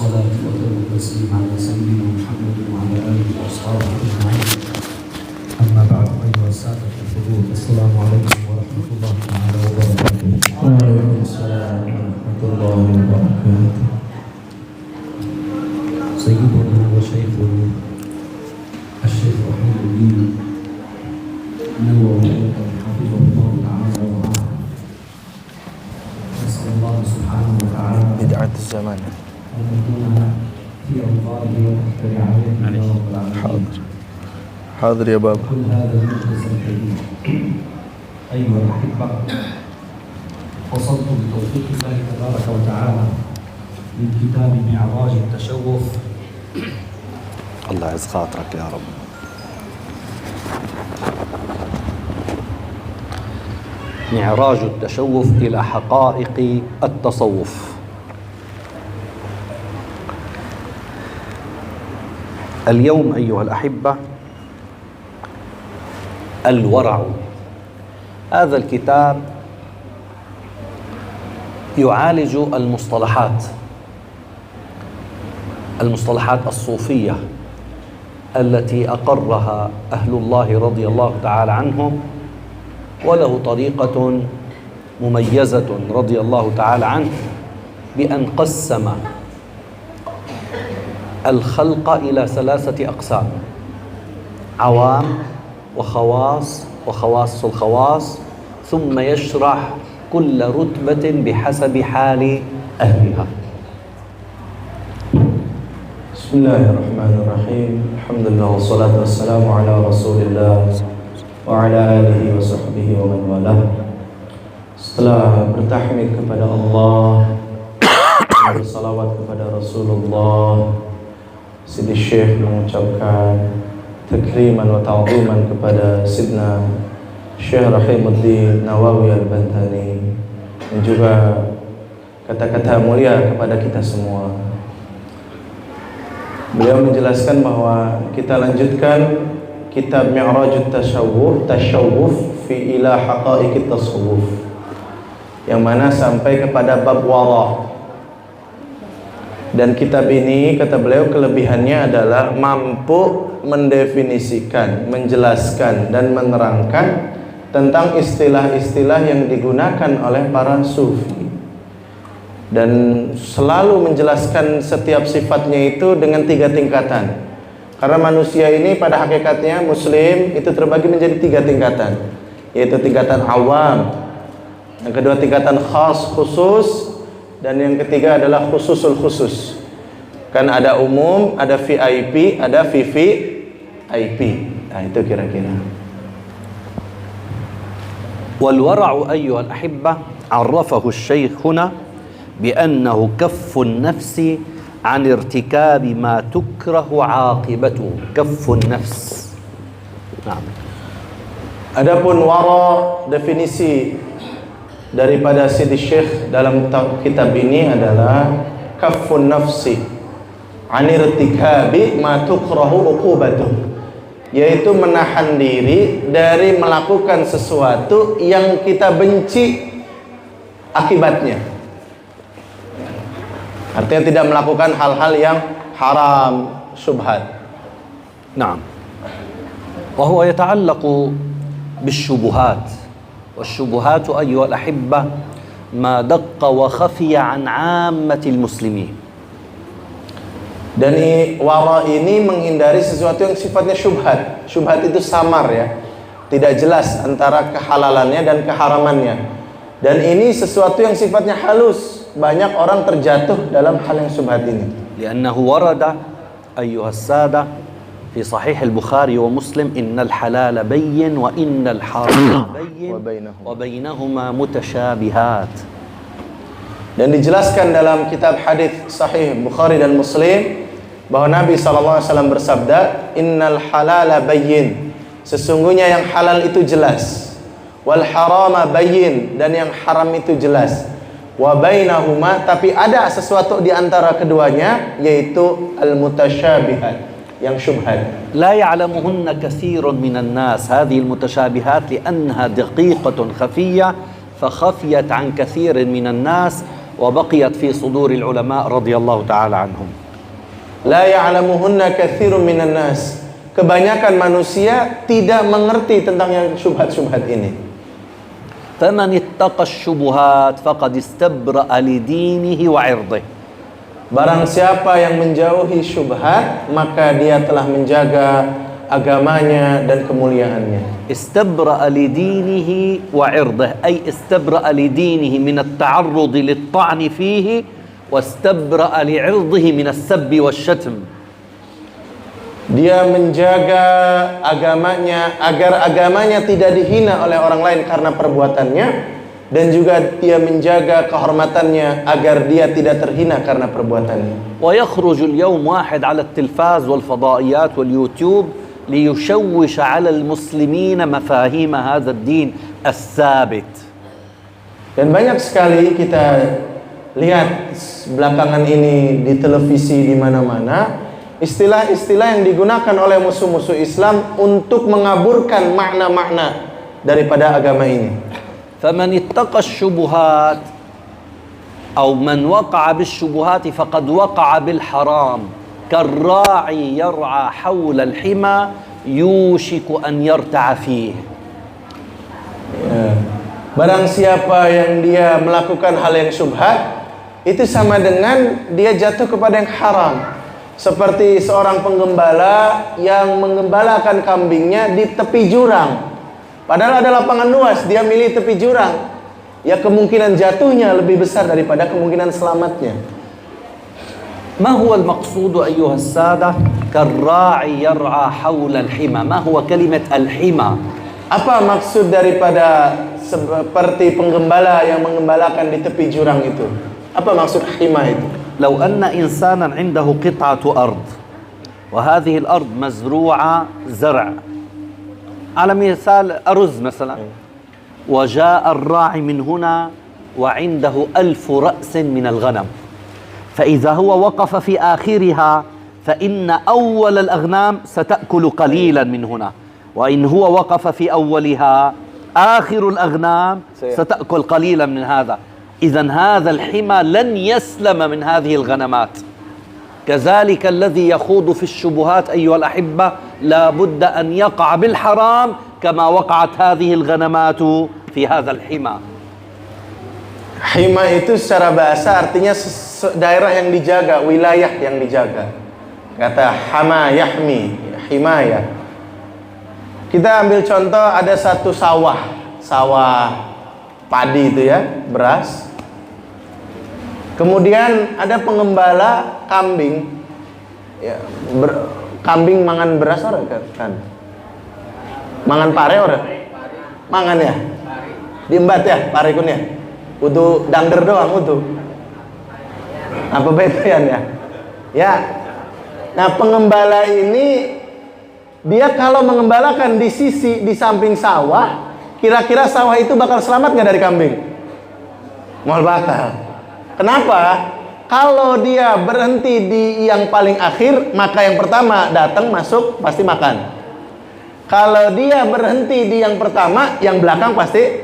الصلاة والتسليم على سيدنا محمد وعلى آله وأصحابه أجمعين. أما بعد أيها السادة الحضور، السلام عليكم ورحمة الله تعالى وبركاته. وعليكم السلام ورحمة الله وبركاته. سيدنا وشيخنا الشيخ أحمد الدين النووي حفظه الله تعالى ورعاه. نسأل الله سبحانه وتعالى بدعة الزمان. أن نكون في أوطاره وتحت رعايته يا رب العالمين. حاضر يا بابا. كل هذا المجلس الكريم أيها الأحبة، وصلت بتوفيق الله تبارك وتعالى من كتاب معراج التشوف. الله يعز خاطرك يا رب. معراج التشوف إلى حقائق التصوف. اليوم أيها الأحبة، الورع. هذا الكتاب يعالج المصطلحات الصوفية التي أقرها أهل الله رضي الله تعالى عنهم، وله طريقة مميزة رضي الله تعالى عنه بأن قسم الخلق إلى 3 أقسام: عوام وخواص وخواص الخواص، ثم يشرح كل رتبة بحسب حال أهلها. بسم الله الرحمن الرحيم. الحمد لله والصلاة والسلام على رسول الله وعلى آله وصحبه ومن والاه. Setelah bertahmid kepada Allah, bersalawat kepada Rasulullah, Sidi Syekh mengucapkan takriman wa ta'ziman kepada Sidna Syekh Rahimuddin Nawawi Al-Bantani, dan juga kata-kata mulia kepada kita semua. Beliau menjelaskan bahwa kita lanjutkan kitab Mi'rajut Tashawuf fi ila haqa'iqit tasawuf, yang mana sampai kepada bab wara. Dan kitab ini, kata beliau, kelebihannya adalah mampu mendefinisikan, menjelaskan dan menerangkan tentang istilah-istilah yang digunakan oleh para sufi, dan selalu menjelaskan setiap sifatnya itu dengan 3 tingkatan. Karena manusia ini pada hakikatnya muslim itu terbagi menjadi 3 tingkatan, yaitu tingkatan awam, yang kedua tingkatan khas khusus, dan yang ketiga adalah khususul khusus. Kan ada umum, ada VIP, ada VVIP. Nah, itu kira-kira. والورع أيها الأحبة عرفه الشيخ هنا بأنه كف النفس عن ارتكاب ما تكره عاقبته. كف النفس. نعم. Adapun wara, definisi daripada Sidi Syekh dalam kitab ini adalah kaffun nafsi an irtikabi ma tukrahu uqubatuh, yaitu menahan diri dari melakukan sesuatu yang kita benci akibatnya. Artinya tidak melakukan hal-hal yang haram, syubhat. نعم. وهو يتعلق بالشبهات، والشبهات أيها الأحبة ما دق وخفي عن عامة المسلمين. Dan wara ini menghindari sesuatu yang sifatnya syubhat. Syubhat itu samar, ya, tidak jelas antara kehalalannya dan keharamannya. Dan ini sesuatu yang sifatnya halus. Banyak orang terjatuh dalam hal yang syubhat ini. لأنه ورد أيها السادة في صحيح البخاري ومسلم إن الحلال بين وإن الحرام بين وبينهما متشابهات. Dan dijelaskan dalam kitab hadis sahih Bukhari dan Muslim bahwa Nabi SAW bersabda, innal halala bayyin, sesungguhnya yang halal itu jelas, wal harama bayyin, dan yang haram itu jelas, wa bainahuma, tapi ada sesuatu di antara keduanya, yaitu al mutasyabihat, yang syubhat. لا يعلمهن كثير من الناس هذه المتشابهات لأنها دقيقة خفية فخفيت عن كثير من الناس وبقيت في صدور العلماء رضي الله تعالى عنهم. La ya'lamuhunna katsirun minan nas. Kebanyakan manusia tidak mengerti tentang yang syubhat-syubhat ini. فمن اتقى الشبهات فقد استبرأ لدينه وعرضه. Barang siapa yang menjauhi syubhat, maka dia telah menjaga agamanya dan kemuliaannya. استبرأ لدينه وعرضه أي استبرأ لدينه من التعرض للطعن فيه واستبرأ لعرضه من السب والشتم. Dia menjaga agamanya agar agamanya tidak dihina oleh orang lain karena perbuatannya, dan juga dia menjaga kehormatannya agar dia tidak terhina karena perbuatannya. ويخرج اليوم واحد على التلفاز والفضائيات واليوتيوب ليشوش على المسلمين مفاهيم هذا الدين الثابت. Dan banyak sekali kita lihat belakangan ini di televisi di mana-mana istilah-istilah yang digunakan oleh musuh-musuh Islam untuk mengaburkan makna-makna daripada agama ini. فمن اتقى الشبهات أو من وقع بالشبهات فقد وقع بالحرام كالراعي يرعى حول الحمى يوشك أن يرتع فيه. Barang siapa yang dia melakukan hal yang syubhat, itu sama dengan dia jatuh kepada yang haram. Seperti seorang penggembala yang menggembalakan kambingnya di tepi jurang. Padahal ada lapangan luas, dia milih tepi jurang. Ya kemungkinan jatuhnya lebih besar daripada kemungkinan selamatnya. ما هو المقصود أيها السادة كالراعي يرعى حول الحمى؟ ما هو كلمة الحمى؟ Apa maksud daripada seperti penggembala yang menggembalakan di tepi jurang itu? Apa maksud hima itu? لو أن إنسانا عنده قطعة أرض وهذه الأرض مزروعة زرع على مثال أرز مثلا، وجاء الراعي من هنا وعنده 1000 رأس من الغنم، فإذا هو وقف في آخرها فإن أول الأغنام ستأكل قليلا من هنا، وإن هو وقف في أولها آخر الأغنام ستأكل قليلا من هذا. إذن هذا الحمى لن يسلم من هذه الغنمات. كذلك الذي يخوض في الشبهات أيها الأحبة لا بد أن يقع بالحرام كما وقعت هذه الغنمات في هذا الحمى. Hima itu secara bahasa artinya daerah yang dijaga, wilayah yang dijaga. Kata hama yahmi, himaya. Kita ambil contoh, ada satu sawah padi itu ya, beras. Kemudian ada pengembala kambing, ya, kambing mangan beras orang kan? Mangan pare orang? Mangan ya? Diembat ya, pare kun ya? Udah dangder doang utuh. Apa bedayan ya? Ya. Nah pengembala ini dia kalau mengembalakan di samping sawah, kira-kira sawah itu bakal selamat nggak dari kambing? Mal bakal. Kenapa? Kalau dia berhenti di yang paling akhir, maka yang pertama datang masuk pasti makan. Kalau dia berhenti di yang pertama, yang belakang pasti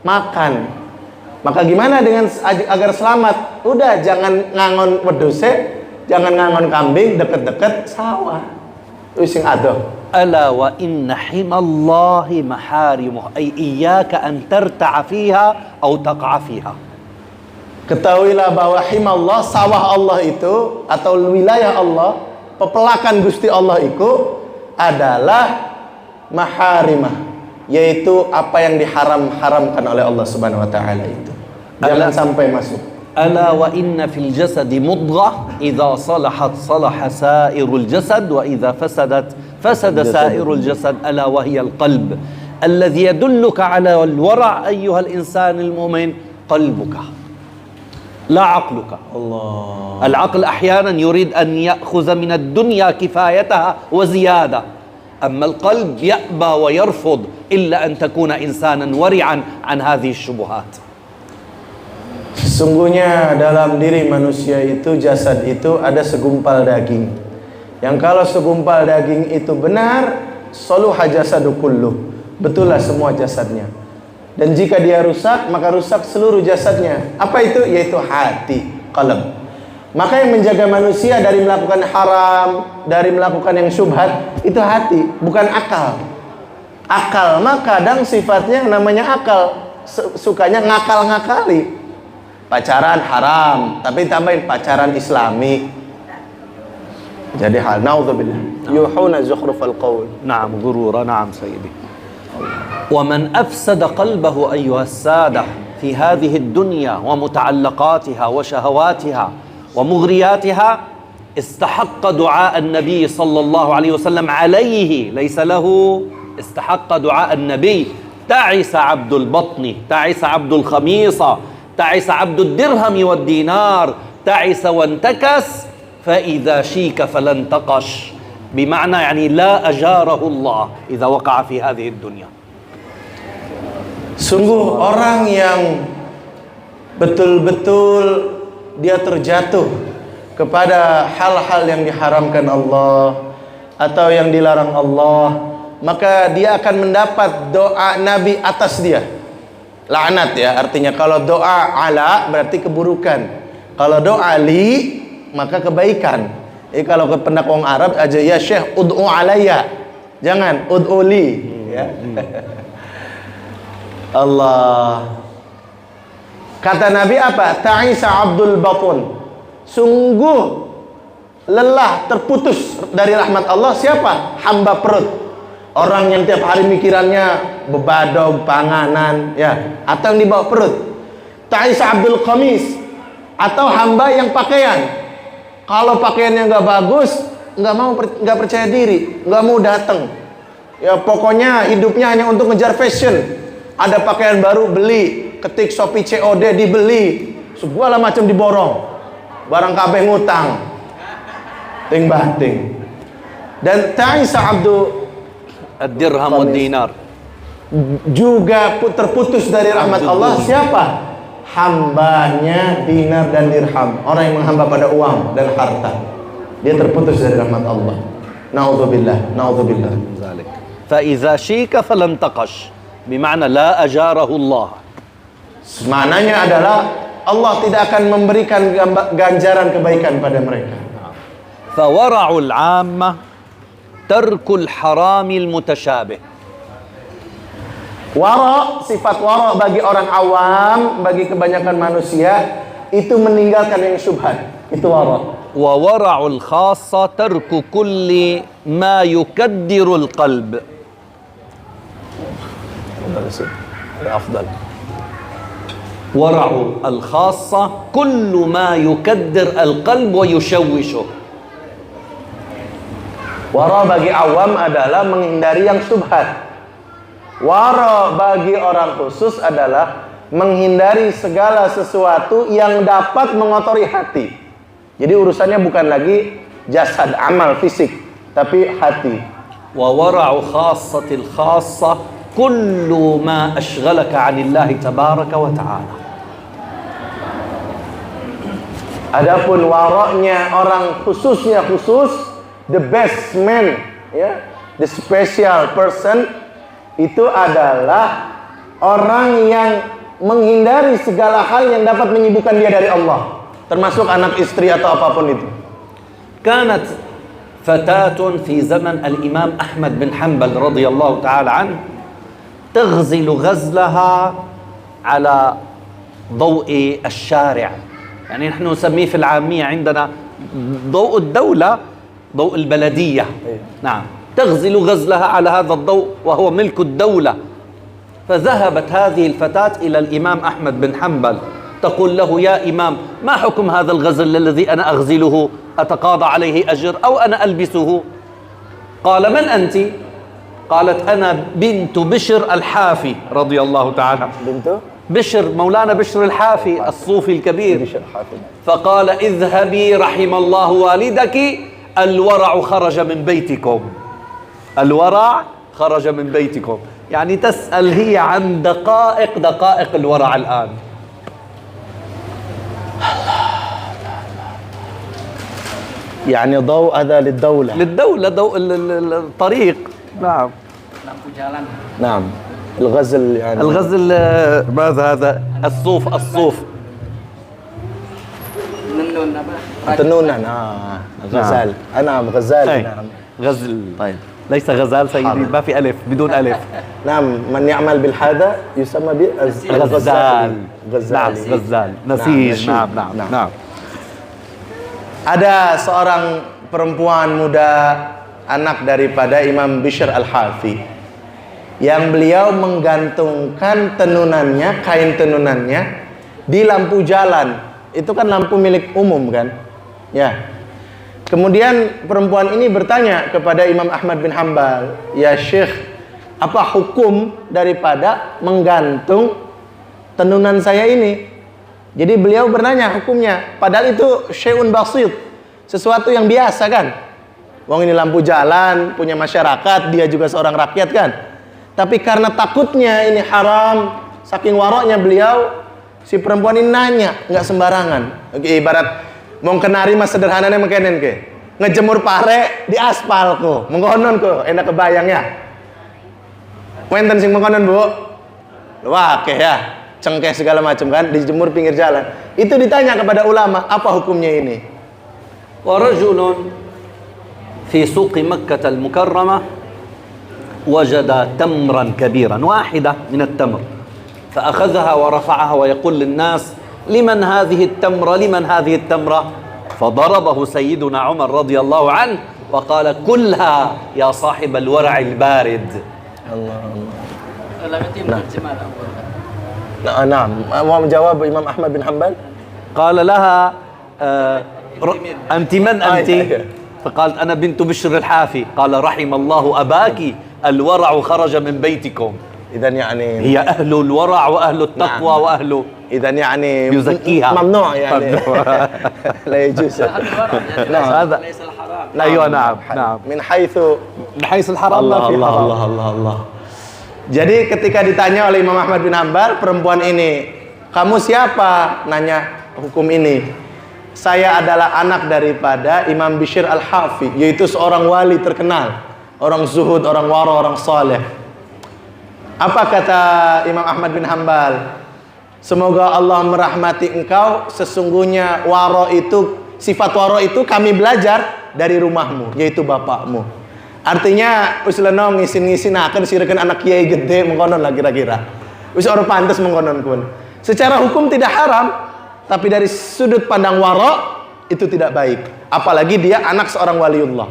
makan. Maka gimana dengan agar selamat? Udah jangan ngangon weduse, jangan ngangon kambing deket-deket sawah. Sing adoh. ألا وإن حمى الله محارمه أي إياك أن ترتع فيها أو تقع فيها. Ketahuilah bahwa himallah, sawah Allah itu atau wilayah Allah, pepelakan Gusti Allah itu adalah maharimah, yaitu apa yang diharamkan oleh Allah Subhanahu wa taala itu. Jangan sampai masuk. ألا وإن في الجسد مضغة إذا صلحت صلح سائر الجسد وإذا فسدت فسد سائر الجسد ألا وهي القلب الذي يدلك على الورع أيها الإنسان المؤمن قلبك لا عقلك. Allah. العقل أحيانا يريد أن يأخذ من الدنيا كفايتها وزيادة، أما القلب يأبى ويرفض إلا أن تكون إنسانا ورعا عن هذه الشبهات. Sesungguhnya dalam diri manusia itu, jasad itu ada segumpal daging. Yang kalau segumpal daging itu benar, saluha jasadu kulluh, betullah semua jasadnya. Dan jika dia rusak, maka rusak seluruh jasadnya. Apa itu? Yaitu hati, qalb. Maka yang menjaga manusia dari melakukan haram, dari melakukan yang syubhat, itu hati, bukan akal. Akal mah kadang sifatnya namanya akal, sukanya ngakal-ngakali. Pacaran haram, tapi tambahin pacaran islami. Jadi hal naudzubillah. Yuhuna zukhrufal qaul. نعم غرورا نعم سيدي. ومن أفسد قلبه أيها السادة في هذه الدنيا ومتعلقاتها وشهواتها ومغرياتها استحق دعاء النبي صلى الله عليه وسلم عليه، ليس له، استحق دعاء النبي. تعس عبد البطن، تعس عبد الخميصة، تعس عبد الدرهم والدينار، تعس وانتكس، فإذا شيك فلن تقش، بمعنى يعني لا أجاره الله إذا وقع في هذه الدنيا. Sungguh orang yang betul-betul dia terjatuh kepada hal-hal yang diharamkan Allah atau yang dilarang Allah, maka dia akan mendapat doa Nabi atas dia. Laknat ya, artinya kalau doa ala berarti keburukan, kalau doa li maka kebaikan. Jadi kalau ke pendakwang Arab aja, ya Syekh ud'u alayya, jangan ud'u li ya. Allah. Kata Nabi apa? Ta'isa Abdul Batun. Sungguh lelah, terputus dari rahmat Allah siapa? Hamba perut. Orang yang tiap hari mikirannya bebadog, panganan, ya, atau yang dibawa perut. Ta'isa Abdul Khamis, atau hamba yang pakaian. Kalau pakaiannya nggak bagus, nggak percaya diri, nggak mau datang. Ya pokoknya hidupnya hanya untuk ngejar fashion. Ada pakaian baru beli, ketik Shopee COD dibeli, segala macam diborong, barang kabeh ngutang, ting bating. Dan Ta'isa Abdul الدرهم والدينار juga terputus dari rahmat Allah siapa? Hambanya dinar dan dirham, orang yang menghamba pada uang dan harta, dia terputus dari rahmat Allah. Naudzubillah, naudzubillah. فإذا شيك فلن تقش، بمعنى لا أجاره الله. Maknanya adalah Allah tidak akan memberikan ganjaran kebaikan pada mereka. فورع العامة ترك الحرام المتشابه. Wara, sifat wara bagi orang awam, bagi kebanyakan manusia itu meninggalkan yang syubhat. Itu wara. وورع الخاصة ترك كل ما يكدر القلب. Afdal. ورع الخاصة كل ما يكدر القلب ويشوشه. Wara bagi awam adalah menghindari yang syubhat. Wara bagi orang khusus adalah menghindari segala sesuatu yang dapat mengotori hati. Jadi urusannya bukan lagi jasad, amal, fisik, tapi hati. وورع خاصة الخاصة كل ما أشغلك عن الله تبارك وتعالى. Adapun waroknya orang khususnya khusus, the best man, ya, the special person, itu adalah orang yang menghindari segala hal yang dapat menyibukkan dia dari Allah, termasuk anak istri atau apapun itu. كانت فتاة في زمن الإمام أحمد بن حنبل رضي الله تعالى عنه تغزل غزلها على ضوء الشارع، يعني نحن نسميه في العامية عندنا ضوء الدولة، ضوء البلدية. نعم، تغزل غزلها على هذا الضوء وهو ملك الدولة. فذهبت هذه الفتاة إلى الإمام أحمد بن حنبل تقول له: يا إمام، ما حكم هذا الغزل الذي أنا أغزله؟ أتقاضى عليه أجر أو أنا ألبسه؟ قال: من أنت؟ قالت: أنا بنت بشر الحافي رضي الله تعالى. بنت بشر، مولانا بشر الحافي الصوفي الكبير. بشر حافظ. فقال: اذهبي رحم الله والدك، الورع خرج من بيتكم. الورع خرج من بيتكم، يعني تسأل هي عن دقائق الورع الآن. يعني ضوء هذا للدولة. للدولة ضوء الطريق. نعم. نعم. الغزل يعني الغزل ماذا هذا؟ الصوف تنونا غزال نعم غزال نعم غزل. طيب ليس غزال سيدي، ما في ألف، بدون ألف. نعم من يعمل بالهذا يسمى غزال. غزال. نعم غزال نسيج. نعم. Ada seorang perempuan muda anak daripada Imam Bishr Al-Hafi yang beliau menggantungkan tenunannya, kain tenunannya di lampu jalan. Itu kan lampu milik umum kan? Ya. Kemudian perempuan ini bertanya kepada Imam Ahmad bin Hanbal, "Ya Syekh, apa hukum daripada menggantung tenunan saya ini?" Jadi beliau bertanya hukumnya, padahal itu syai'un basit, sesuatu yang biasa kan. Wong ini lampu jalan, punya masyarakat, dia juga seorang rakyat kan. Tapi karena takutnya ini haram, saking waroknya beliau, si perempuan ini nanya, nggak sembarangan. Oke, ibarat mau kenari mas sederhananya mengkenen ke, ngejemur pare di aspal ko, mengkonon ko, enak kebayang ya. Wenten sing mengkonon bu, wah ke ya, cengkeh segala macam kan, dijemur pinggir jalan. Itu ditanya kepada ulama, apa hukumnya ini? ورجل في سوق مكة المكرمة وجد تمرا كبيرا، واحدة من التمر، فأخذها ورفعها ويقول للناس: لمن هذه التمرة؟ لمن هذه التمرة؟ فضربه سيدنا عمر رضي الله عنه وقال: كلها يا صاحب الورع البارد. نعم. mau menjawab Imam Ahmad bin Hanbal? قال لها: أنت من أنت؟ فقالت: أنا بنت بشر الحافي. قال: رحم الله أباك، الورع خرج من بيتكم. إذن يعني هي أهل الورع وأهل التقوى وأهل إذن يعني يزكيها. ممنوع يعني لا يجوز. نعم هذا ليس الحرام. أيوة نعم. من حيث الحرام ما في حرام. Allah. Jadi ketika ditanya oleh Imam Ahmad bin Hanbal, perempuan ini, "Kamu siapa?" nanya hukum ini. "Saya adalah anak daripada Imam Bishr Al-Hafi, yaitu seorang wali terkenal, orang zuhud, orang wara, orang saleh." Apa kata Imam Ahmad bin Hanbal? "Semoga Allah merahmati engkau, sesungguhnya wara itu, sifat wara itu kami belajar dari rumahmu, yaitu bapakmu." Artinya usleno ngisin-ngisin akan sirakan anak kiai gede mengkonon lah kira-kira. Wis ora pantes mengkonon kun. Secara hukum tidak haram, tapi dari sudut pandang wara itu tidak baik. Apalagi dia anak seorang waliullah.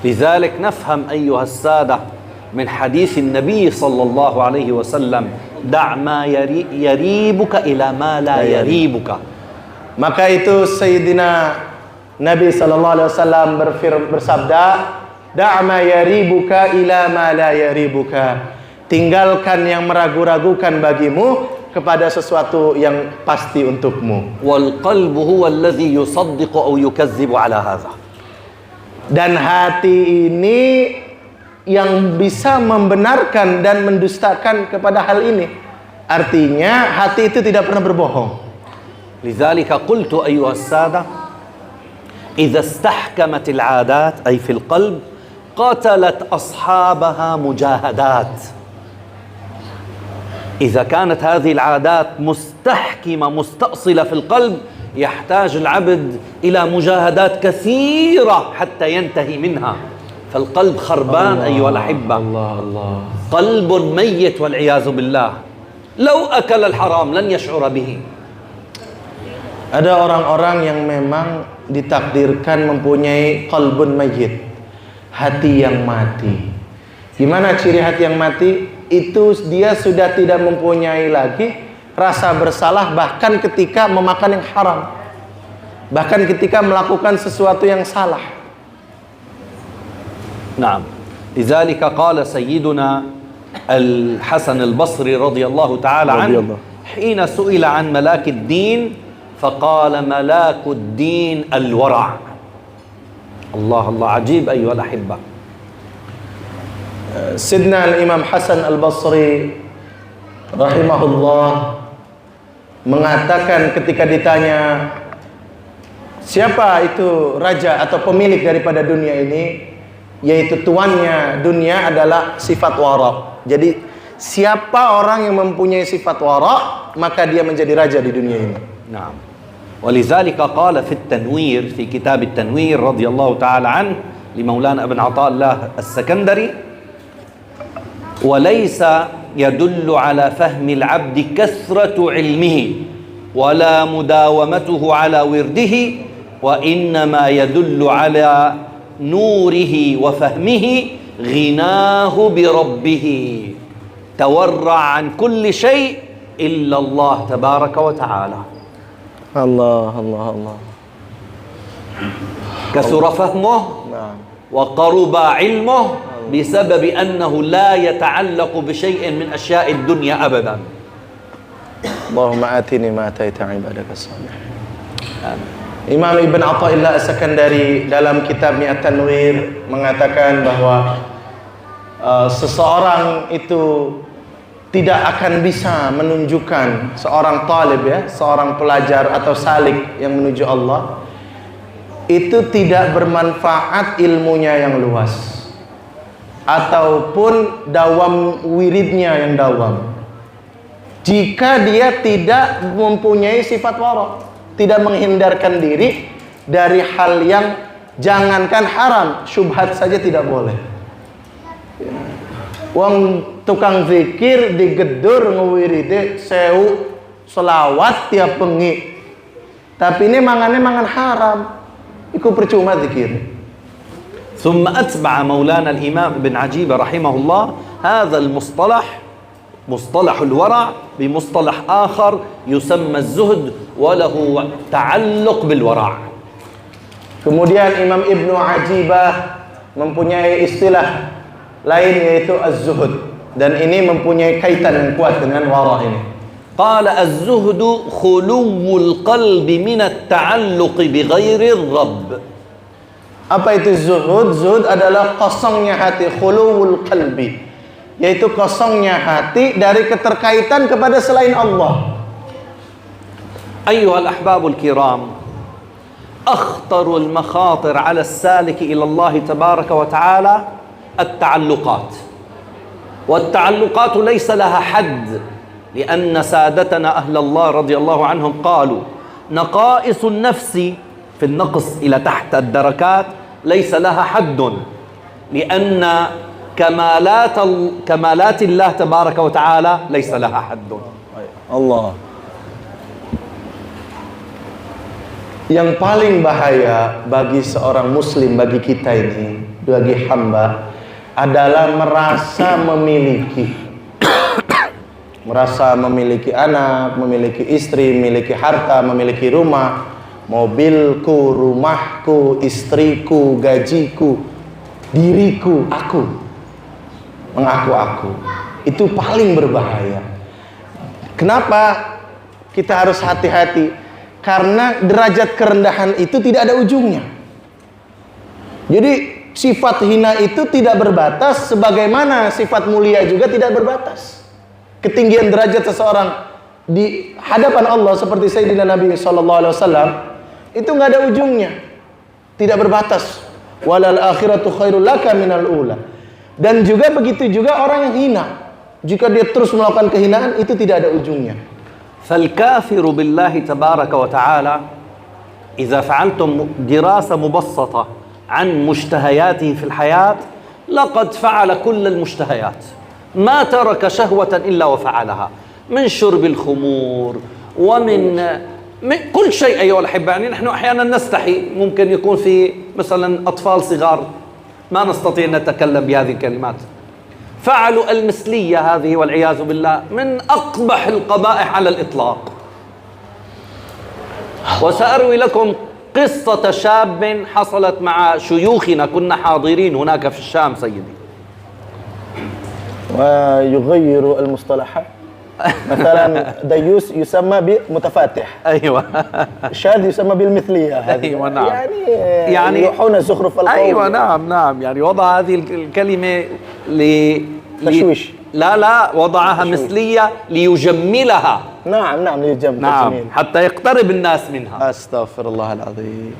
لذلك نفهم أيها السادة من حديث النبي صلى الله عليه وسلم: دع ما يريبك إلى ما لا يريبك. Maka itu Sayyidina Nabi sallallahu alaihi wasallam bersabda, "Da' ma yaribuka ila ma la yaribuka." Tinggalkan yang meragu-ragukan bagimu kepada sesuatu yang pasti untukmu. والقلب هو الذي يصدق أو يكذب على هذا. Dan hati ini yang bisa membenarkan dan mendustakan kepada hal ini. Artinya hati itu tidak pernah berbohong. لذلك قلت أيها السادة: إذا استحكمت العادات أي في القلب قتلت أصحابها مجاهدات. إذا كانت هذه العادات مستحكمة مستأصلة في القلب يحتاج العبد إلى مجاهدات كثيرة حتى ينتهي منها. فالقلب خربان أيها الأحبة. قلب ميت والعياذ بالله. لو أكل الحرام لن يشعر به. Ada orang-orang yang memang ditakdirkan mempunyai qalbun mayyit, hati yang mati. Gimana ciri hati yang mati? Itu dia sudah tidak mempunyai lagi rasa bersalah bahkan ketika memakan yang haram, bahkan ketika melakukan sesuatu yang salah. نعم. لذلك قال سيدنا الحسن البصري رضي الله تعالى عنه حين سئل عن ملاك الدين فقال: ملاك الدين الورع. الله عجيب أيها الأحبة. Sidna al-Imam Hasan al-Basri rahimahullah mengatakan ketika ditanya siapa itu raja atau pemilik daripada dunia ini, yaitu tuannya dunia adalah sifat wara. Jadi siapa orang yang mempunyai sifat wara, maka dia menjadi raja di dunia ini. نعم. ولذلك قال في التنوير في كتاب التنوير رضي الله تعالى عنه لمولانا ابن عطاء الله السكندري: وليس يدل على فهم العبد كثرة علمه ولا مداومته على ورده، وإنما يدل على نوره وفهمه غناه بربه تورع عن كل شيء إلا الله تبارك وتعالى. Allah, Allah, Allah. كثر فهمه Nah. وقرب علمه بسبب أنه لا يتعلق بشيء من أشياء الدنيا أبدا. Allahumma atini ma ataita ibadaka salihin. Imam Ibn Athaillah As-Sakandari dalam kitabnya At-Tanwir mengatakan bahwa seseorang itu tidak akan bisa menunjukkan seorang talib, ya, seorang pelajar atau salik yang menuju Allah, itu tidak bermanfaat ilmunya yang luas ataupun dawam wiridnya yang dawam, jika dia tidak mempunyai sifat wara, tidak menghindarkan diri dari hal yang jangankan haram, syubhat saja tidak boleh. Wong tukang zikir digedur ngewiride sewu selawat tiap bengi, tapi ini mangan haram, iku percuma zikir. ثم أتبع مولانا الإمام ابن عجيبة رحمه الله هذا المصطلح مصطلح الورع بمصطلح آخر يسمى الزهد وله تعلق بالورع. Kemudian Imam Ibnu Ajibah mempunyai istilah lain yaitu az-zuhud, dan ini mempunyai kaitan yang kuat dengan wara ini. قال الزهد خلو القلب من التعلق بغير الرب. Apa itu zuhud? Zuhud adalah kosongnya hati, khuluwul qalbi, yaitu kosongnya hati dari keterkaitan kepada selain Allah. أيها الأحباب الكرام، أخطر المخاطر على السالك إلى الله تبارك وتعالى التعلقات، والتعلقات ليس لها حد، لأن سادتنا أهل الله رضي الله عنهم قالوا نقائص النفس في النقص إلى تحت الدركات ليس لها حد، لأن كمالات الله تبارك وتعالى ليس لها حد. Allah. Yang paling bahaya bagi seorang muslim, bagi kita ini, bagi hamba, adalah merasa memiliki anak, memiliki istri, memiliki harta, memiliki rumah, mobilku, rumahku, istriku, gajiku, diriku, aku, mengaku aku. Itu paling berbahaya. Kenapa kita harus hati-hati? Karena derajat kerendahan itu tidak ada ujungnya. Jadi sifat hina itu tidak berbatas, sebagaimana sifat mulia juga tidak berbatas. Ketinggian derajat seseorang di hadapan Allah seperti Sayyidina Nabi SAW itu nggak ada ujungnya, tidak berbatas. Walal akhiratu khairul laka minal ula. Dan juga begitu juga orang yang hina, jika dia terus melakukan kehinaan itu tidak ada ujungnya. فالكافر بالله تبارك وتعالى إذا فعلتم دراسة مبسطة عن مشتهياته في الحياة لقد فعل كل المشتهيات، ما ترك شهوة إلا وفعلها، من شرب الخمور ومن كل شيء. أيها الأحبة، يعني نحن أحيانا نستحي، ممكن يكون في مثلا أطفال صغار ما نستطيع أن نتكلم بهذه الكلمات، فعلوا المثلية هذه والعياذ بالله من أقبح القبائح على الإطلاق. وسأروي لكم قصة شاب حصلت مع شيوخنا، كنا حاضرين هناك في الشام سيدي. ويغير المصطلحات، مثلا ديوس يسمى بمتفاتح، أيوة. شاذ يسمى بالمثلية. أيوة نعم. يعني يلوحون زخرف القول. أيوة نعم. يعني وضع هذه الكلمة تشويش. لا وضعها تشويش. مثلية ليجملها. نعم ليجمل. نعم، حتى يقترب الناس منها. أستغفر الله العظيم.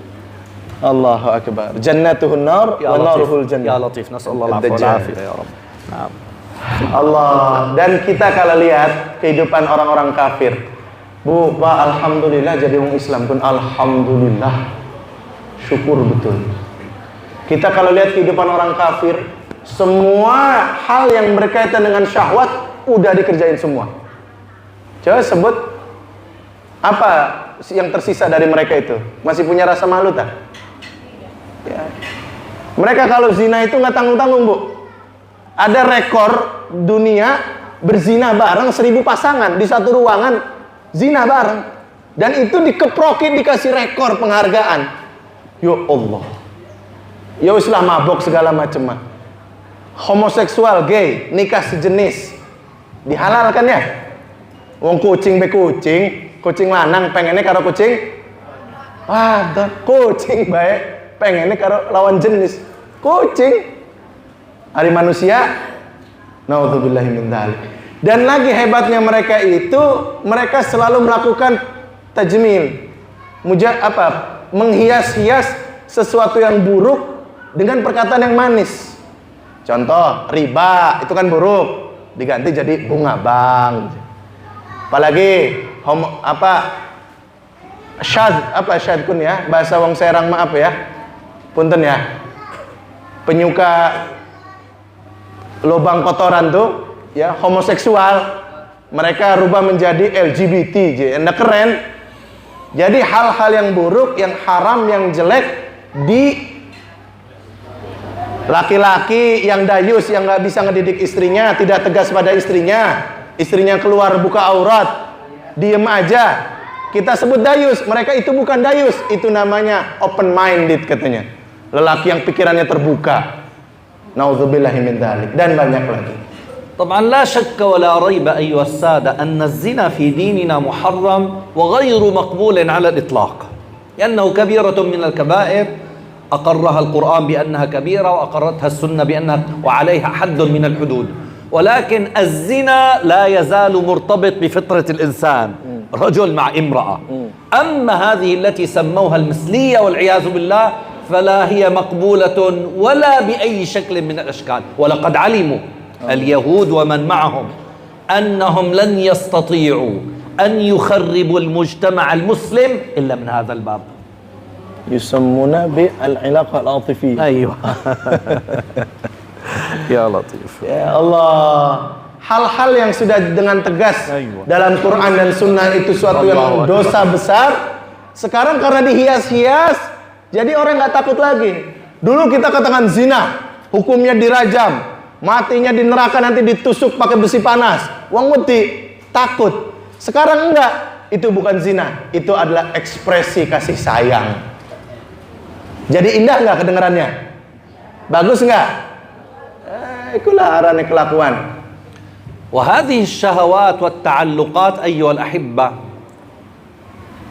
الله أكبر. جنته النار وناره الجنة. يا لطيف، نسأل الله العفو والعافية يا رب. نعم. Allah. Dan kita kalau lihat kehidupan orang-orang kafir, Bu, Pak, alhamdulillah jadi orang Islam pun alhamdulillah, syukur betul. Kita kalau lihat kehidupan orang kafir, semua hal yang berkaitan dengan syahwat udah dikerjain semua. Coba sebut apa yang tersisa dari mereka itu? Masih punya rasa malu tak? Ya. Mereka kalau zina itu nggak tanggung-tanggung, Bu. Ada rekor dunia berzina bareng 1000 pasangan di satu ruangan, zina bareng, dan itu dikeprokin, dikasih rekor penghargaan. Ya Allah, ya Islam mabok segala macam mah. Homoseksual, gay, nikah sejenis dihalalkan ya. Wong kucing be kucing, kucing lanang pengennya karo kucing, wah, kucing baik pengennya karo lawan jenis kucing. Hari manusia, naudzubillahi min dzalik. Dan lagi hebatnya mereka itu, mereka selalu melakukan tajmil, menghias-hias sesuatu yang buruk dengan perkataan yang manis. Contoh, riba itu kan buruk, diganti jadi bunga bank. Apalagi syadkun ya, bahasa wong Serang maaf ya, punten ya, penyuka lubang kotoran tuh ya, homoseksual, mereka rubah menjadi LGBT, enak keren. Jadi hal-hal yang buruk, yang haram, yang jelek di laki-laki yang dayus, yang nggak bisa ngedidik istrinya, tidak tegas pada istrinya keluar buka aurat, diem aja, kita sebut dayus. Mereka itu bukan dayus, itu namanya open minded katanya, lelaki yang pikirannya terbuka. Nauzubillahi min dzalik, dan banyak lagi. طبعا لا شك ولا ريب أيها السادة أن الزنا في ديننا محرم وغير مقبول على الإطلاق، لأنه كبيرة من الكبائر أقرها القرآن بأنها كبيرة وأقرتها السنة بأنها وعليها حد من الحدود. ولكن الزنا لا يزال مرتبط بفطرة الإنسان، رجل مع امرأة. أما هذه التي سموها المثلية والعياذ بالله فلا هي مقبولة ولا بأي شكل من الأشكال. ولقد علموا اليهود ومن معهم أنهم لن يستطيعوا أن يخربوا المجتمع المسلم إلا من هذا الباب. يسمون بالعلاقة العاطفية. أيوة. Ya Latif. Ya Allah, hal-hal yang sudah dengan tegas dalam Quran dan Sunnah itu suatu yang dosa besar, sekarang karena dihias-hias, jadi orang nggak takut lagi. Dulu kita katakan zina, hukumnya dirajam, matinya di neraka, nanti ditusuk pakai besi panas. Wong wedi, takut. Sekarang enggak, itu bukan zina, itu adalah ekspresi kasih sayang. Jadi indah nggak kedengarannya? Bagus nggak? Itulah arane kelakuan. وهذه الشهوات والتعلقات أيها الأحبة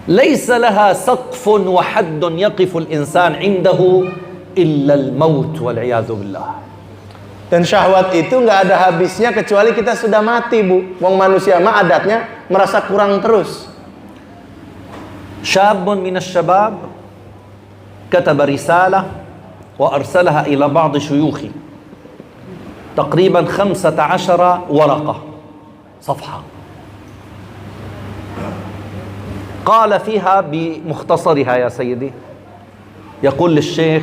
ليس لها سقف وحد يقف الإنسان عنده إلا الموت والعياذ بالله. Dan syahwat itu nggak ada habisnya kecuali kita sudah mati, Bu. Wong manusia mah adatnya merasa kurang terus. شاب من الشباب كتب رسالة وأرسلها إلى بعض شيوخه، تقريبا 15 ورقة صفحة، قال فيها بمختصرها يا سيدي، يقول للشيخ: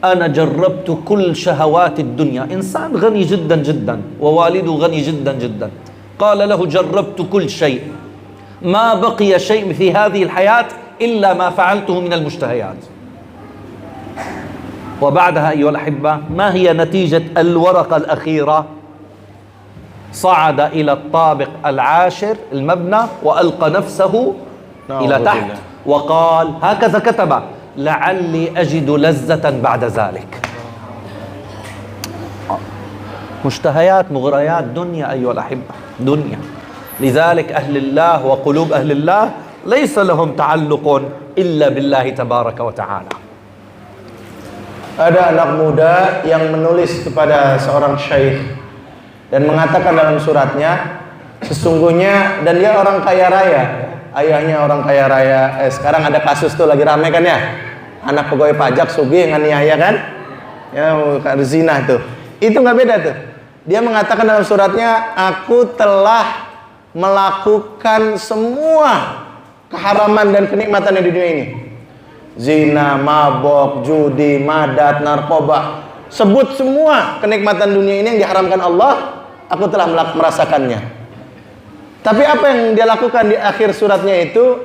أنا جربت كل شهوات الدنيا، إنسان غني جدا جدا ووالده غني جدا جدا، قال له: جربت كل شيء، ما بقي شيء في هذه الحياة إلا ما فعلته من المشتهيات. وبعدها أيها الأحبة، ما هي نتيجة الورقة الأخيرة؟ صعد إلى الطابق العاشر المبنى وألقى نفسه إلى تحت وقال هكذا كتب: لعلي أجد لذة بعد ذلك. مشتهيات، مغريات، دنيا أيها الأحبة، دنيا. لذلك أهل الله وقلوب أهل الله ليس لهم تعلق إلا بالله تبارك وتعالى. Ada anak muda yang menulis kepada seorang syekh dan mengatakan dalam suratnya, sesungguhnya, dan dia orang kaya raya, ayahnya orang kaya raya. Sekarang ada kasus tuh lagi rame kan ya, anak pegawai pajak sugih nganiaya kan, ya zina tuh. Itu nggak beda tuh. Dia mengatakan dalam suratnya, aku telah melakukan semua keharaman dan kenikmatan di dunia ini. Zina, mabok, judi, madat, narkoba. Sebut semua kenikmatan dunia ini yang diharamkan Allah, aku telah merasakannya. Tapi apa yang dia lakukan di akhir suratnya itu?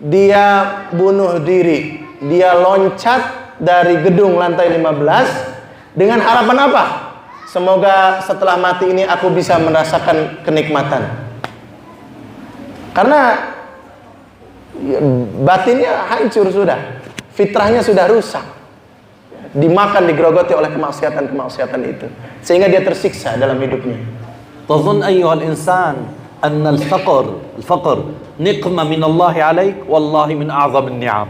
Dia bunuh diri. Dia loncat dari gedung lantai 15 dengan harapan apa? Semoga setelah mati ini aku bisa merasakan kenikmatan. Karena batinnya hancur sudah, fitrahnya sudah rusak, dimakan, digerogoti oleh kemaksiatan itu, sehingga dia tersiksa dalam hidupnya. تظن أيها الإنسان أن الفقر نقمة من الله عليك والله من أعظم النعم.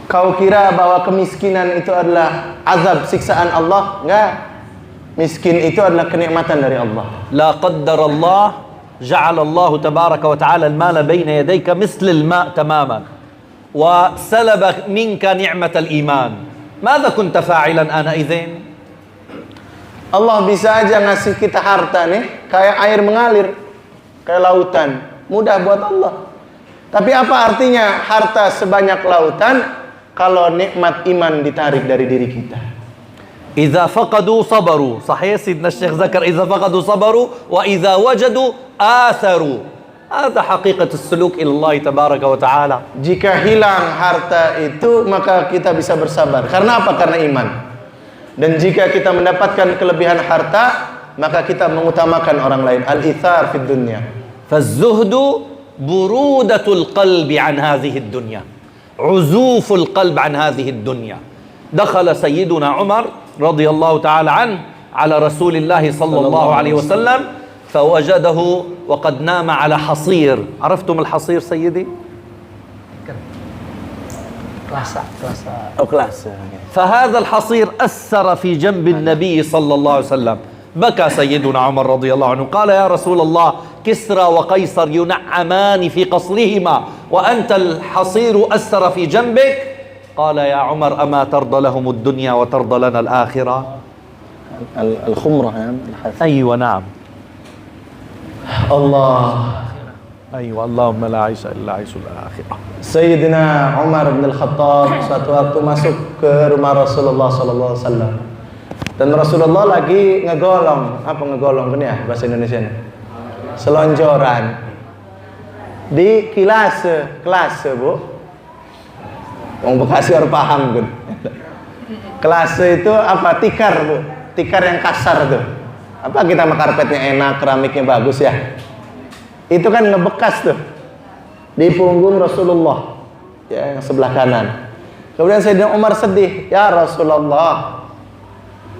Kau kira bahwa kemiskinan itu adalah azab siksaan Allah? Enggak. Miskin itu adalah kenikmatan dari Allah. لا قدر الله جعل الله تبارك وتعالى المال بين يديك مثل الماء تماما وسلب منك نعمة الإيمان. ماذا كنت فاعلا آنئذ؟ Allah bisa aja ngasih kita harta nih, kayak air mengalir, kayak lautan. Mudah buat Allah. Tapi apa artinya harta sebanyak lautan kalau nikmat iman ditarik dari diri kita? إذا فقدوا صبروا. صحيح سيدنا الشيخ ذكر إذا فقدوا صبروا وإذا وجدوا آثروا. هذا حقيقة السلوك إلى الله تبارك وتعالى. Jika hilang harta itu, maka kita bisa bersabar. Karena apa? Karena iman. Dan jika kita mendapatkan kelebihan harta, maka kita mengutamakan orang lain. Al-ithar fid dunya. فالزهد برودة القلب عن هذه الدنيا، عزوف القلب عن هذه الدنيا. دخل سيدنا عمر رضي الله تعالى عنه على رسول الله صلى الله عليه وسلم فوجده وقد نام على حصير. عرفتم الحصير سيدي؟ Kelas. فهذا الحصير أثر في جنب النبي صلى الله عليه وسلم. بكى سيدنا عمر رضي الله عنه قال يا رسول الله كسرى وقيصر ينعمان في قصرهما وأنت الحصير أثر في جنبك. قال يا عمر أما ترضى لهم الدنيا وترضى لنا الآخرة؟ الخمرة. أيوة نعم. Allah. أيوة اللهم لا عيش إلا عيش الآخرة. Sayyidina Umar bin Al-Khattab suatu waktu masuk ke rumah Rasulullah SAW, dan Rasulullah lagi ngegolong. Apa ngegolong kan ya bahasa Indonesia? Selonjoran di kelas bu. Wong Bekasi harus paham kan. Kelas itu apa? Tikar bu, tikar yang kasar tuh. Apa kita mah karpetnya enak, keramiknya bagus ya? Itu kan ngebekas tuh di punggung Rasulullah, ya, yang sebelah kanan. Kemudian Sayyidina Umar sedih, ya Rasulullah,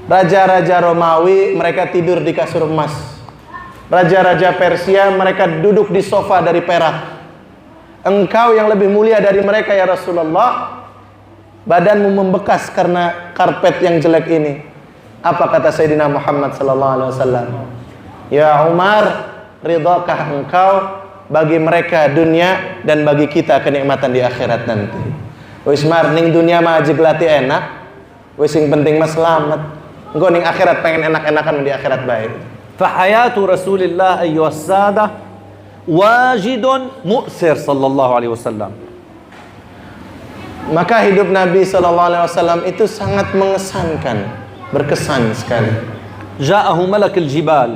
raja-raja Romawi mereka tidur di kasur emas, raja-raja Persia mereka duduk di sofa dari perak. Engkau yang lebih mulia dari mereka ya Rasulullah, badanmu membekas karena karpet yang jelek ini. Apa kata Sayyidina Muhammad sallallahu alaihi wasallam? Ya Umar, ridhakah engkau bagi mereka dunia dan bagi kita kenikmatan di akhirat nanti? Wis mar ning dunia mah aja gelati enak, wis sing penting mah selamat. Engko ning akhirat pengen enak-enakan di akhirat baik. فحياة رسول الله أيها السادة واجد مؤثر صلى الله عليه وسلم. Maka hidup Nabi sallallahu alaihi wasallam itu sangat mengesankan, berkesan sekali. جاءه ملك الجبال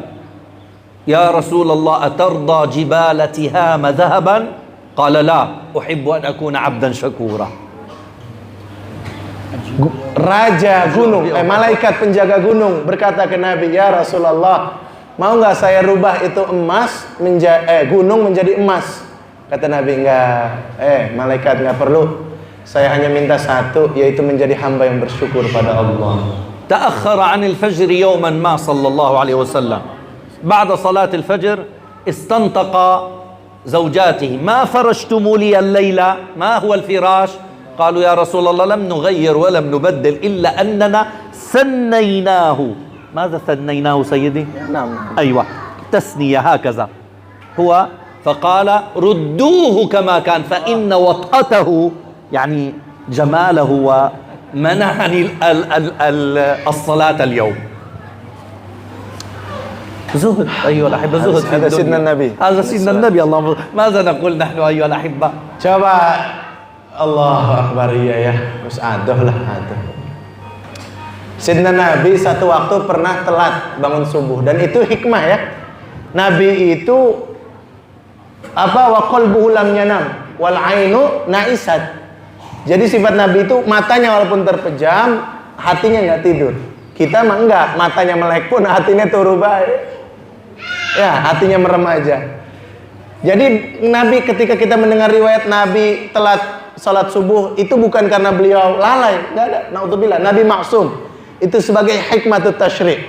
يا رسول الله أترضى جبال تهام ذهبا؟ قال لا أحب أن أكون عبدا شكورا. Raja gunung, malaikat penjaga gunung berkata ke Nabi, ya Rasulullah, mau nggak saya rubah itu emas gunung menjadi emas? Kata Nabi, enggak, malaikat nggak perlu. Saya hanya minta satu, yaitu menjadi hamba yang bersyukur pada Allah. تأخر عن الفجر يوما ما صلى الله عليه وسلم. بعد صلاة الفجر استنطق زوجاته ما فرشتم لي الليلة؟ ما هو الفراش؟ قالوا يا رسول الله لم نغير ولم نبدل إلا أننا سنيناه. ماذا سنيناه سيدي؟ نعم. أيوة تسنية هكذا هو. فقال ردوه كما كان فإن وطأته يعني جماله ومنعني الصلاة اليوم. زهد أيها الأحبة، زهد في هذا سيدنا الدنيا. النبي. هذا سيدنا النبي. اللهم ماذا نقول نحن أيها الأحبة؟ Coba Allahu Akbar, iya ya. Terus aduh lah, aduh. Sidna Nabi satu waktu pernah telat bangun subuh, dan itu hikmah ya. Nabi itu wa qalbuhu lam yanam wal ainu naisat. Jadi sifat Nabi itu matanya walaupun terpejam, hatinya nggak tidur. Kita mah enggak, matanya melek pun hatinya turu baik. Ya, hatinya merem aja. Jadi Nabi, ketika kita mendengar riwayat Nabi telat salat subuh, itu bukan karena beliau lalai, enggak ada. Naudzubillah, Nabi maksum. Itu sebagai hikmatut tasyri',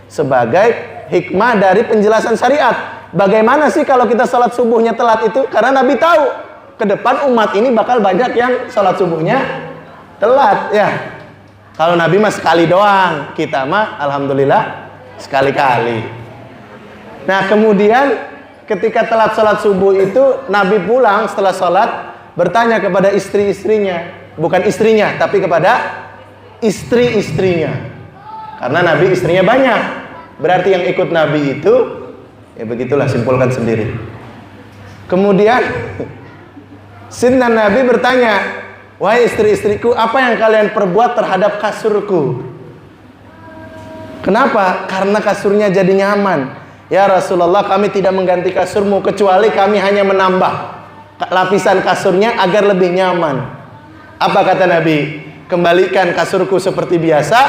sebagai hikmah dari penjelasan syariat. Bagaimana sih kalau kita salat subuhnya telat itu? Karena Nabi tahu ke depan umat ini bakal banyak yang salat subuhnya telat ya. Kalau Nabi mah sekali doang, kita mah alhamdulillah sekali-kali. Nah, kemudian ketika telat salat subuh itu, Nabi pulang setelah salat bertanya kepada istri-istrinya, bukan istrinya tapi kepada istri-istrinya. Karena Nabi istrinya banyak, berarti yang ikut Nabi itu ya begitulah, simpulkan sendiri. Kemudian Sidna Nabi bertanya, wahai istri-istriku, apa yang kalian perbuat terhadap kasurku? Kenapa? Karena kasurnya jadi nyaman. Ya Rasulullah, kami tidak mengganti kasurmu, kecuali kami hanya menambah lapisan kasurnya agar lebih nyaman. Apa kata Nabi? Kembalikan kasurku seperti biasa,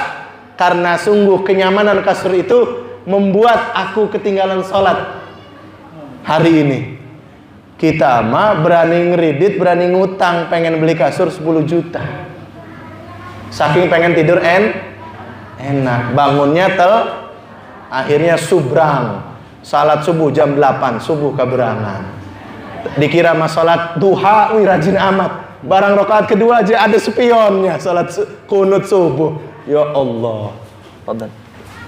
karena sungguh kenyamanan kasur itu membuat aku ketinggalan sholat hari ini. Kita mah berani ngeridit, berani ngutang, pengen beli kasur 10 juta. Saking pengen tidur enak, bangunnya akhirnya subrang. Salat subuh jam 8, subuh keberangan. Dikira mah salat duha, wih rajin amat. Barang rakaat kedua aja ada spionnya, salat kunut subuh. Ya Allah. تفضل.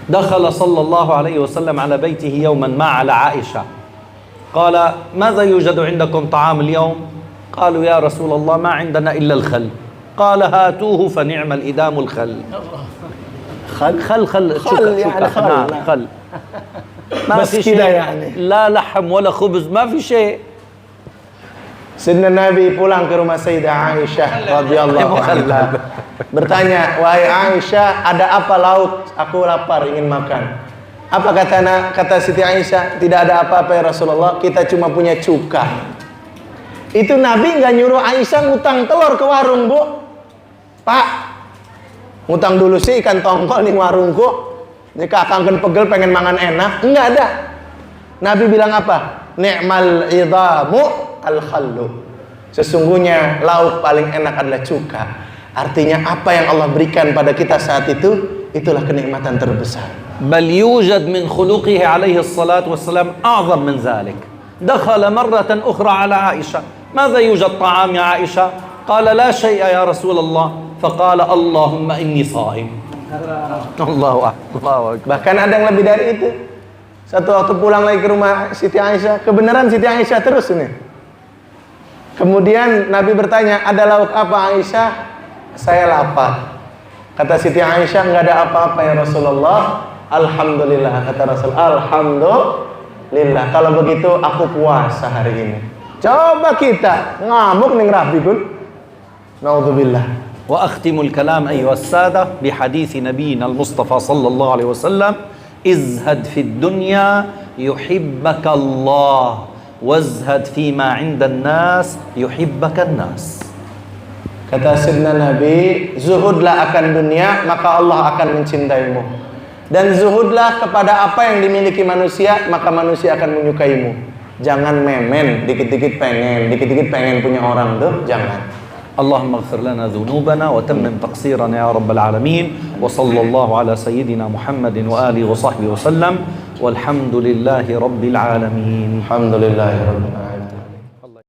دخل صلى الله عليه وسلم على بيته يوما ما على عائشة، قال ماذا يوجد عندكم طعام اليوم؟ قالوا يا رسول الله ما عندنا إلا الخل. قال هاتوه فنعم الإدام الخل. خل يعني خل ما في شيء يعني، لا لحم ولا خبز، ما في شيء. Sidna Nabi pulang ke rumah Sayyidah Aisyah radhiyallahu anha, bertanya, wahai Aisyah, ada apa lauk? Aku lapar, ingin makan. Apa kata Siti Aisyah? Tidak ada apa-apa ya Rasulullah, kita cuma punya cuka. Itu Nabi nggak nyuruh Aisyah ngutang telur ke warung, Bu. Pak, ngutang dulu sih ikan tongkol nih warungku, jika akangken pegel pengen mangan enak. Enggak ada. Nabi bilang apa? Ni'mal idhamu al-khallu. Sesungguhnya lauk paling enak adalah cuka. Artinya apa yang Allah berikan pada kita saat itu, itulah kenikmatan terbesar. بل يوجد من خلقه عليه الصلاة والسلام أعظم من ذلك. دخل مرة أخرى على عائشة، ماذا يوجد طعام يا عائشة؟ قال لا شيء يا رسول الله. فقال اللهم إني صائم. الله أكبر. Bahkan ada yang lebih dari itu. Satu waktu pulang lagi ke rumah Siti Aisyah, kebenaran Siti Aisyah terus ini. Kemudian Nabi bertanya, ada lauk apa Aisyah? Saya lapar. Kata Siti Aisyah, nggak ada apa-apa ya Rasulullah. Alhamdulillah, kata Rasul. Alhamdulillah. Kalau begitu aku puasa hari ini. Coba kita ngamuk nih Rabi pun. Naudzubillah. وأختم الكلام أيها السادة بحديث نبينا المصطفى صلى الله عليه وسلم: ازهد في الدنيا يحبك الله wazhad fima 'indan nas yuhibbaka nas. Kata Sayyidina Nabi, zuhudlah akan dunia maka Allah akan mencintaimu, dan zuhudlah kepada apa yang dimiliki manusia maka manusia akan menyukaimu. Jangan memen, dikit-dikit pengen punya orang tuh, jangan. اللهم اغفر لنا ذنوبنا وتمم تقصيرنا يا رب العالمين، وصلى الله على سيدنا محمد وآله وصحبه وسلم، والحمد لله رب العالمين. الحمد لله رب العالمين.